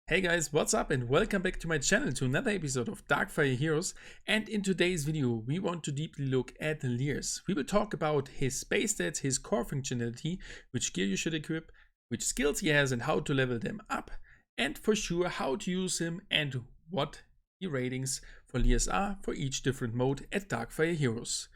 Hey guys, what's up and welcome back to my channel to another episode of Darkfire Heroes. And in today's video we want to deeply look at Lirs. We will talk about his base stats, his core functionality, which gear you should equip, which skills he has and how to level them up, and for sure how to use him and what the ratings for Lirs are for each different mode at Darkfire Heroes.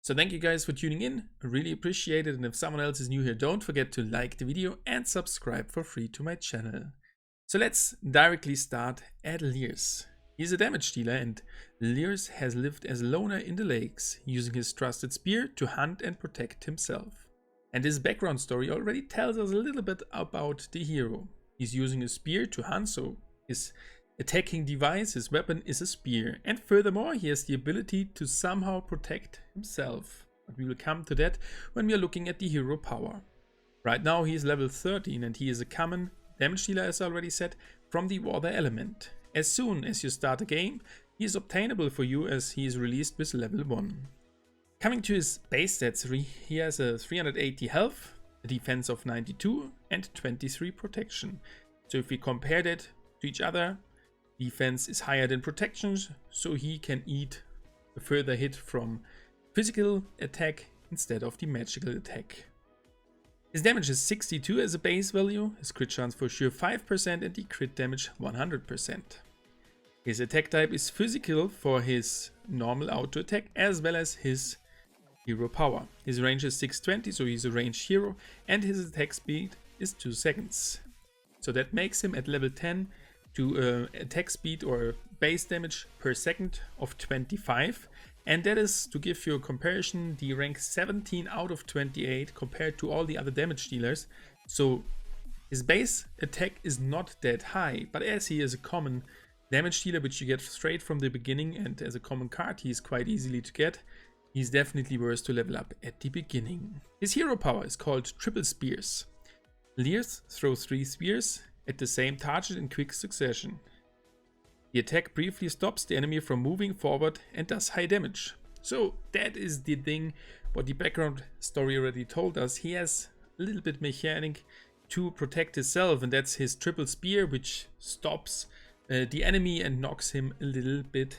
So thank you guys for tuning in, I really appreciate it, and if someone else is new here, don't forget to like the video and subscribe for free to my channel. So let's directly start at Lirs. He's a damage dealer, and Lirs has lived as a loner in the lakes, using his trusted spear to hunt and protect himself. And his background story already tells us a little bit about the hero. He's using a spear to hunt, so his attacking device, his weapon, is a spear. And furthermore, he has the ability to somehow protect himself. But we will come to that when we are looking at the hero power. Right now he is level 13 and he is a common damage dealer, as I already said, from the water element. As soon as you start the game, he is obtainable for you as he is released with level 1. Coming to his base stats, he has a 380 health, a defense of 92 and 23 protection. So if we compare that to each other, defense is higher than protection, so he can eat a further hit from physical attack instead of the magical attack. His damage is 62 as a base value, his crit chance for sure 5% and the crit damage 100%. His attack type is physical for his normal auto attack as well as his hero power. His range is 620, so he's a ranged hero, and his attack speed is 2 seconds. So that makes him at level 10 to attack speed or base damage per second of 25. And that is, to give you a comparison, the rank 17 out of 28 compared to all the other damage dealers. So his base attack is not that high, but as he is a common damage dealer which you get straight from the beginning, and as a common card he is quite easily to get, he's definitely worth to level up at the beginning. His hero power is called Triple Spears. Lirs throw 3 spears at the same target in quick succession. The attack briefly stops the enemy from moving forward and does high damage. So that is the thing what the background story already told us. He has a little bit mechanic to protect himself, and that's his triple spear, which stops the enemy and knocks him a little bit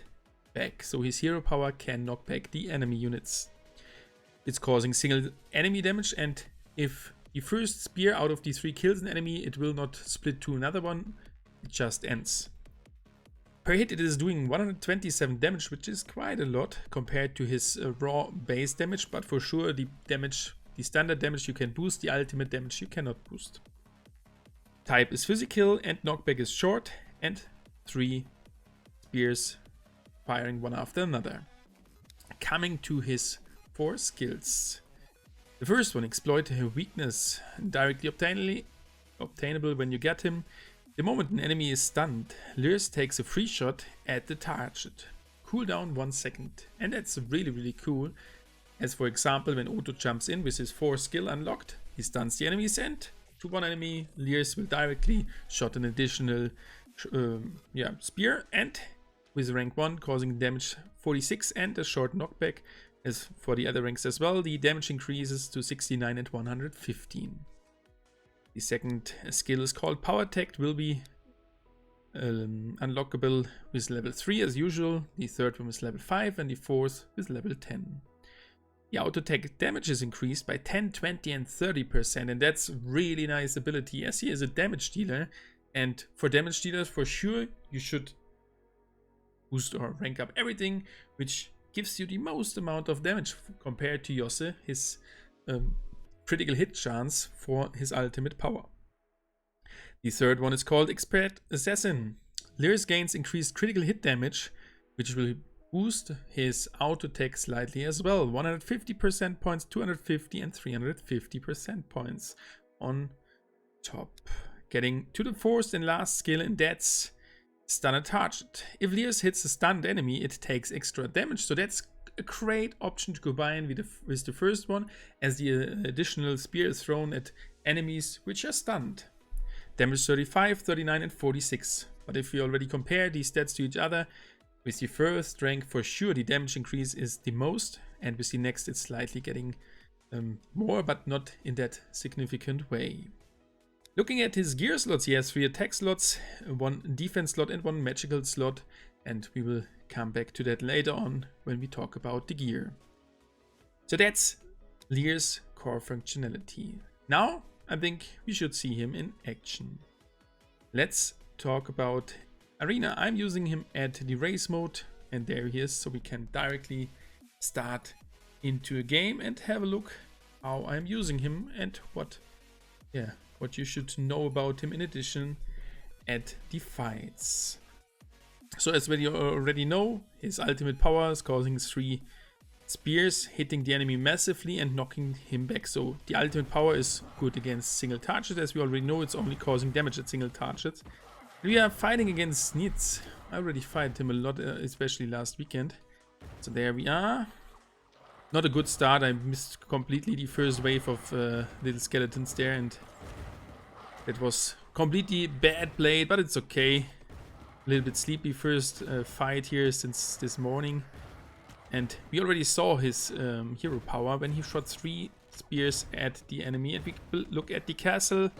back. So his hero power can knock back the enemy units. It's causing single enemy damage, and if the first spear out of the 3 kills an enemy, it will not split to another one, it just ends. Per hit it is doing 127 damage, which is quite a lot compared to his raw base damage, but for sure the standard damage you can boost, the ultimate damage you cannot boost. Type is physical and knockback is short, and 3 spears firing one after another. Coming to his 4 skills. The first one, exploit a weakness, directly obtainable when you get him. The moment an enemy is stunned, Lirs takes a free shot at the target. Cooldown 1 second. And that's really cool. As for example, when Otto jumps in with his 4 skill unlocked, he stuns the enemies, and to one enemy, Lirs will directly shot an additional spear, and with rank 1 causing damage 46 and a short knockback. As for the other ranks as well, the damage increases to 69 and 115. The second skill is called Power Attack, will be unlockable with level 3 as usual, the third one is level 5 and the fourth with level 10. The auto attack damage is increased by 10, 20 and 30%, and that's really nice ability as he is a damage dealer, and for damage dealers for sure you should boost or rank up everything which gives you the most amount of damage compared to Yosse, his critical hit chance for his ultimate power. The third one is called Expert Assassin. Lirs gains increased critical hit damage, which will boost his auto attack slightly as well. 150% points, 250 and 350% points on top. Getting to the fourth and last skill, and that's Stun a Target. If Lirs hits a stunned enemy, it takes extra damage, so that's a great option to combine with the first one, as the additional spear is thrown at enemies which are stunned. Damage 35, 39 and 46. But if we already compare these stats to each other, with the first rank for sure the damage increase is the most, and with the next it's slightly getting more, but not in that significant way. Looking at his gear slots, he has 3 attack slots, 1 defense slot and 1 magical slot, and we will come back to that later on when we talk about the gear. So that's Lirs' core functionality. Now I think we should see him in action. Let's talk about Arena. I'm using him at the race mode, and there he is, so we can directly start into a game and have a look how I'm using him and what you should know about him in addition at the fights. So as you already know, his ultimate power is causing 3 spears, hitting the enemy massively and knocking him back. So the ultimate power is good against single targets. As we already know, it's only causing damage at single targets. We are fighting against Snitz. I already fought him a lot, especially last weekend. So there we are. Not a good start. I missed completely the first wave of little skeletons there, and it was completely bad played, but it's okay. A little bit sleepy first fight here since this morning. And we already saw his hero power when he shot 3 spears at the enemy. And we look at the castle.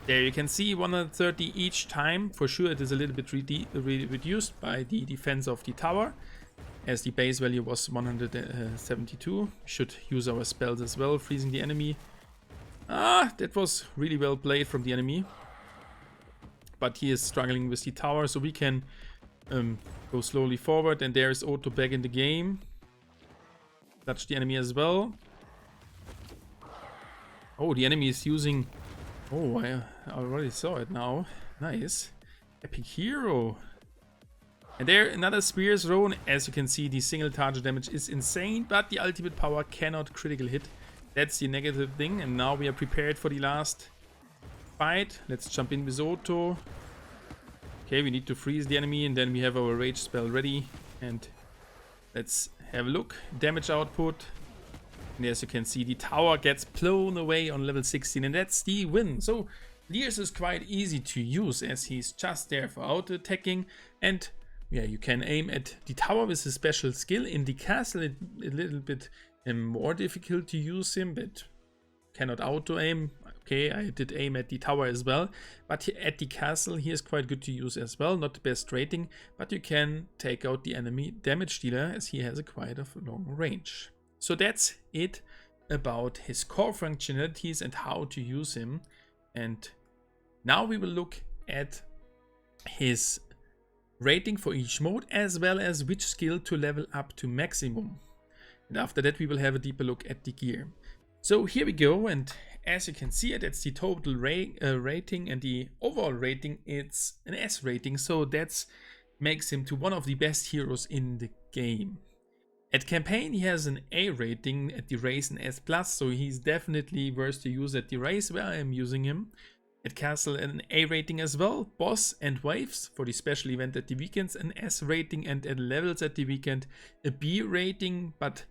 There you can see 130 each time. For sure it is a little bit reduced by the defense of the tower, as the base value was 172. We should use our spells as well, freezing the enemy. That was really well played from the enemy. But he is struggling with the tower, so we can go slowly forward. And there's Otto back in the game. Touch the enemy as well. Oh, the enemy is using... Oh, I already saw it now. Nice. Epic hero. And there another spear thrown. As you can see, the single target damage is insane, but the ultimate power cannot critical hit. That's the negative thing. And now we are prepared for the last fight. Let's jump in with Otto. Okay, we need to freeze the enemy, and then we have our rage spell ready. And let's have a look. Damage output. And as you can see, the tower gets blown away on level 16, and that's the win. So Lirs is quite easy to use, as he's just there for auto attacking. And yeah, you can aim at the tower with a special skill. In the castle, it's a little bit more difficult to use him, but cannot auto aim. Okay, I did aim at the tower as well, but at the castle he is quite good to use as well. Not the best rating, but you can take out the enemy damage dealer, as he has a quite a long range. So that's it about his core functionalities and how to use him. And now we will look at his rating for each mode, as well as which skill to level up to maximum. And after that we will have a deeper look at the gear. So here we go, and as you can see, that's the total rating, and the overall rating, it's an S rating, so that makes him to one of the best heroes in the game. At campaign he has an A rating, at the race an S+, so he's definitely worth to use at the race where I am using him. At castle an A rating as well, boss and waves for the special event at the weekends an S rating, and at levels at the weekend a B rating, but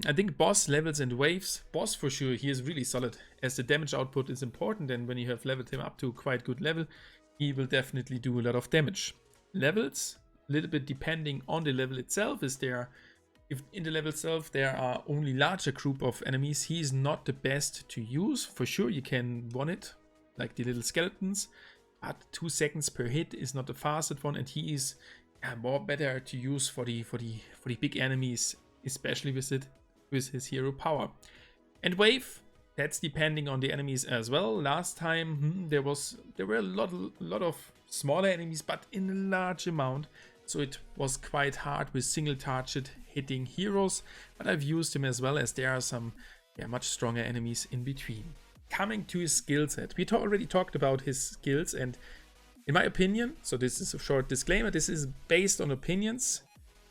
I think boss, levels and waves, boss for sure, he is really solid, as the damage output is important, and when you have leveled him up to a quite good level, he will definitely do a lot of damage. Levels, a little bit depending on the level itself, if in the level itself there are only larger group of enemies, he is not the best to use. For sure you can one it, like the little skeletons, but 2 seconds per hit is not the fastest one, and he is more better to use for the big enemies, especially with his hero power. And wave, that's depending on the enemies as well. Last time there were a lot of smaller enemies, but in a large amount, so it was quite hard with single target hitting heroes, but I've used him as well, as there are some much stronger enemies in between. Coming to his skill set, we already talked about his skills, and in my opinion, so this is a short disclaimer, this is based on opinions,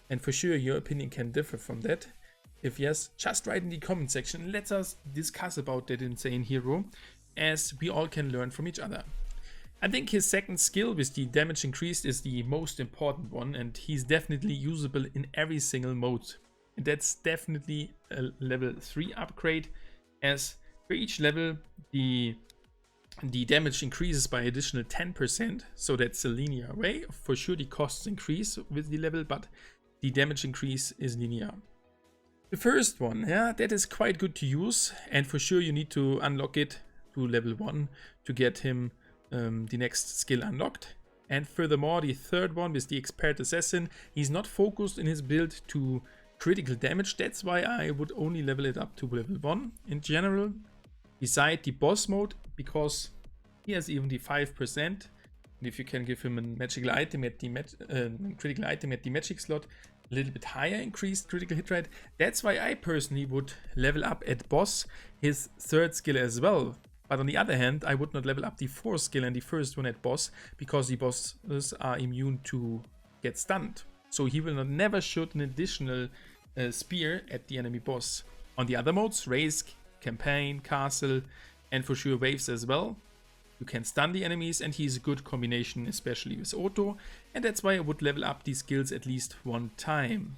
and for sure your opinion can differ from that. If yes, just write in the comment section and let us discuss about that insane hero, as we all can learn from each other. I think his second skill with the damage increased is the most important one, and he's definitely usable in every single mode. And that's definitely a level 3 upgrade, as for each level the damage increases by additional 10%, so that's a linear way. For sure the costs increase with the level, but the damage increase is linear. The first one, that is quite good to use, and for sure you need to unlock it to level 1 to get him the next skill unlocked. And furthermore, the third one with the Expert Assassin, he's not focused in his build to critical damage. That's why I would only level it up to level 1 in general. Beside the boss mode, because he has even the 5%. And if you can give him a magical item at the critical item at the magic slot, a little bit higher increased critical hit rate. That's why I personally would level up at boss his third skill as well. But on the other hand, I would not level up the fourth skill and the first one at boss, because the bosses are immune to get stunned. So he will never shoot an additional spear at the enemy boss. On the other modes, race, campaign, castle, and for sure waves as well, you can stun the enemies, and he's a good combination, especially with auto, and that's why I would level up these skills at least one time.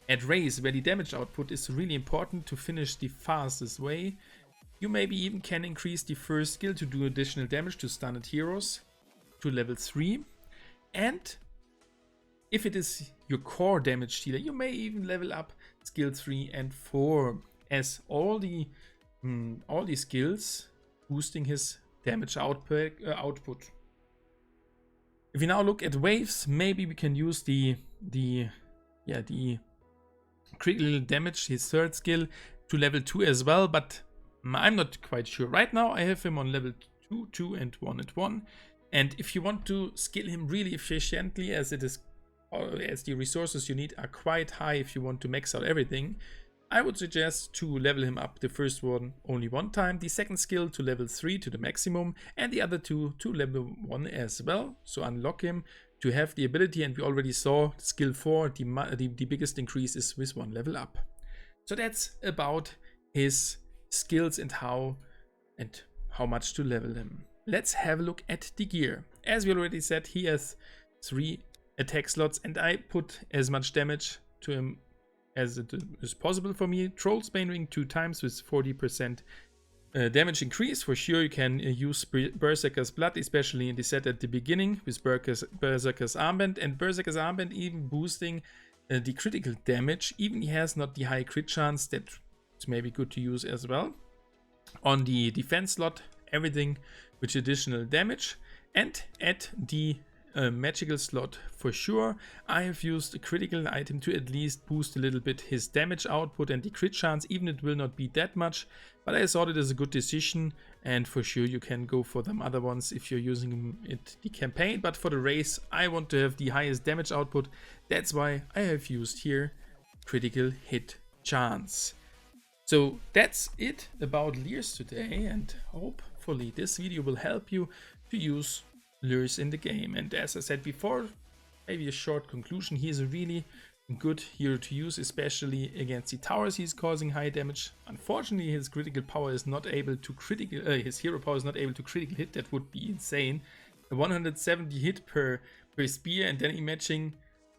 At race, where the damage output is really important to finish the fastest way, you maybe even can increase the first skill to do additional damage to stunned heroes to level 3, and if it is your core damage dealer, you may even level up skill 3 and 4, as all the skills boosting his damage output. If we now look at waves, maybe we can use the critical damage, his third skill, to level 2 as well, but I'm not quite sure. Right now I have him on level 2, 2 and 1 and 1, and if you want to skill him really efficiently, as the resources you need are quite high if you want to max out everything, I would suggest to level him up the first one only one time, the second skill to level 3 to the maximum, and the other two to level 1 as well. So unlock him to have the ability, and we already saw skill 4, the biggest increase is with 1 level up. So that's about his skills and how much to level him. Let's have a look at the gear. As we already said, he has 3 attack slots, and I put as much damage to him as it is possible for me. Troll's Bane Ring 2 times with 40% damage increase. For sure you can use Berserker's Blood, especially in the set at the beginning with Berserker's Armband, and Berserker's Armband even boosting the critical damage. Even he has not the high crit chance, that's maybe good to use as well. On the defense slot, everything with additional damage, and at the magical slot for sure, I have used a critical item to at least boost a little bit his damage output and the crit chance, even it will not be that much, but I thought it is a good decision, and for sure you can go for them other ones if you're using it the campaign, but for the race I want to have the highest damage output. That's why I have used here critical hit chance. So that's it about Lirs today, and hopefully this video will help you to use Lirs in the game. And as I said before, maybe a short conclusion, he is a really good hero to use, especially against the towers. He's causing high damage. Unfortunately, his critical power is not able to his hero power is not able to critical hit. That would be insane. A 170 hit per spear, and then imagine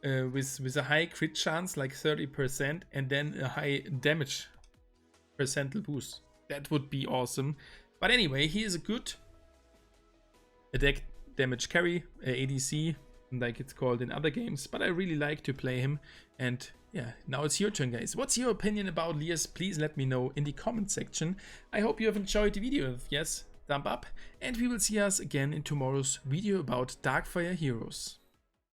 with a high crit chance like 30%, and then a high damage percentage boost. That would be awesome. But anyway, he is a good attack damage carry, ADC, like it's called in other games, but I really like to play him. And yeah, now it's your turn, guys. What's your opinion about Lirs? Please let me know in the comment section. I hope you have enjoyed the video. If yes, thumb up, and we will see us again in tomorrow's video about Darkfire Heroes.